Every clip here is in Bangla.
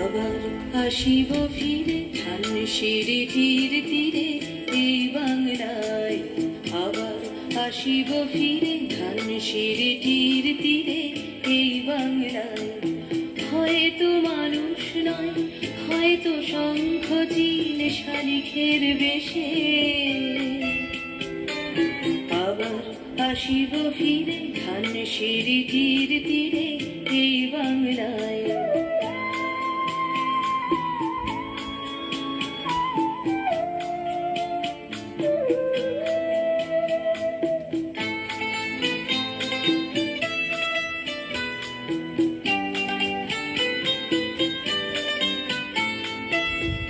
আবার আসিব ফিরে ধানসিঁড়িটির তীরে এই বাংলায়, আবার আসিব ফিরে ধানসিঁড়িটির তীরে এই বাংলায়। হয়তো মানুষ নয়, হয়তো শঙ্খ চিল শালিখের বেশে, আবার আসিব ফিরে ধানসিঁড়িটির তীরে এই বাংলায়।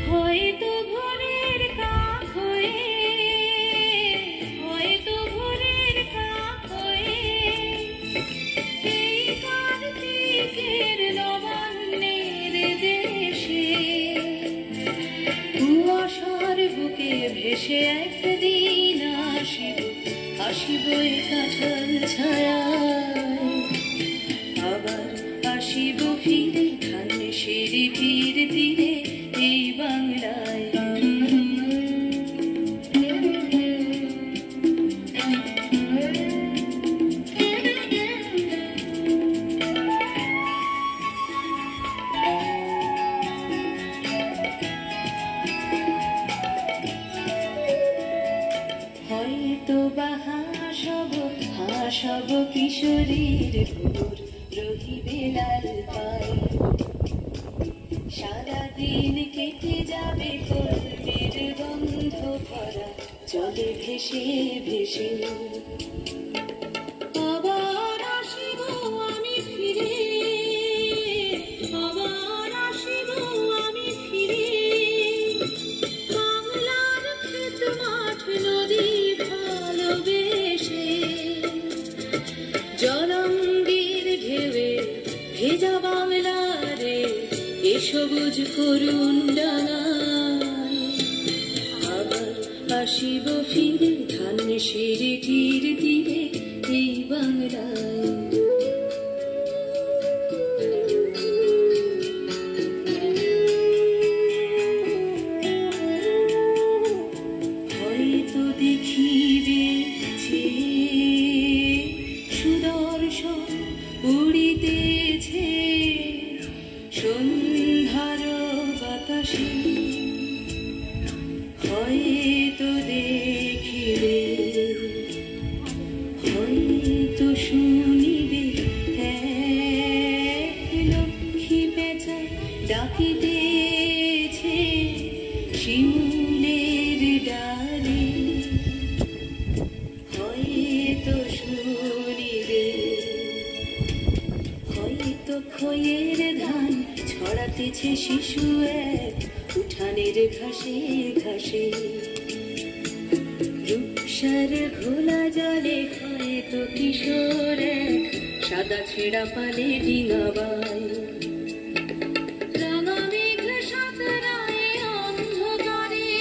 হয়তো ভোরের কাক হয়ে, হয়তো ভোরের কাক হয়ে এই কার্তিকের নবান্নের দেশে কুয়াশার বুকে ভেসে একদিন আসিব, আসিব এই কাঁঠাল ছায়ায়। আবার আসিব ফিরে ধানসিঁড়িটির তীরে এই বাংলায়। হয়তো বা হাসব কিশোরীর ভোর রহিবে লাল পায়, সারাদিন কেটে যাবে কর্মের গন্ধ ভরা জলে ভেসে ভেসে। আবার আসিব আমি ফিরে, আবার আসিব আমি ফিরে বাংলার ক্ষেত মাঠ নদী ভালোবেসে। জলঙ্গির ঢেউয়ে ভেজা বাংলারে এ সবুজ করুণ ডাঙায়। আবার আসিব ফিরে ধানসিঁড়িটির তীরে এই বাংলায়। হয়তো দেখিবে সুদর্শন উড়িতেছে সন্ধ্যার বাতাসে, হয়তো দেখিবে, হয়তো শুনিবে এক লক্ষ্মী পেঁচা ডাকিতেছে শিমুলের ডালে, হয়তো শুনিবে, হয়তো খয়ের ধান ছড়াতেছে শিশু এক উঠানের ঘাসে ঘাসে। রূপসার ঘোলা জলে হয়তো কিশোর এক সাদা ছেঁড়া পালে ডিঙাবাই। রাঙা মেঘ সাঁতরায় অন্ধকারে,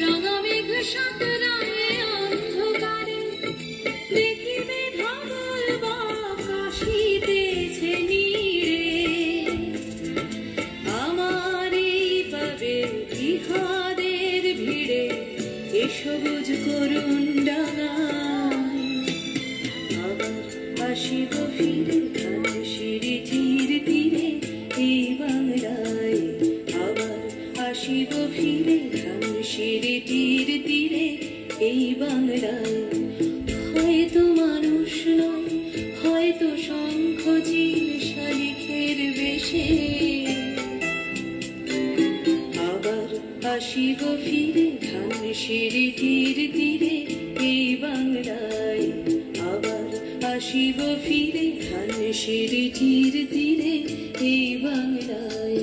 রাঙা মেঘ সাঁতরায় অন্ধকারে দেখিবে ধবল বাঁক আসিতেছে নীড়ে। আমার এই পাবে ইহাদের ভিড়ে এ সবুজ করুণ ডাঙায়। আবার আসিব ফিরে ধানসিঁড়িটির তীরে এই বাংলায়, আবার আসিব ফিরে ধানসিঁড়িটির তীরে এই বাংলায়। হয়তো মানুষ নয়, হয়তো শঙ্খ চিল শালিখের বেশে, আবার আসিব ফিরে ধানসিঁড়িটির তীরে এই বাংলায়। আবার আসিব ফিরে ধানসিঁড়িটির তীরে এই বাংলায়।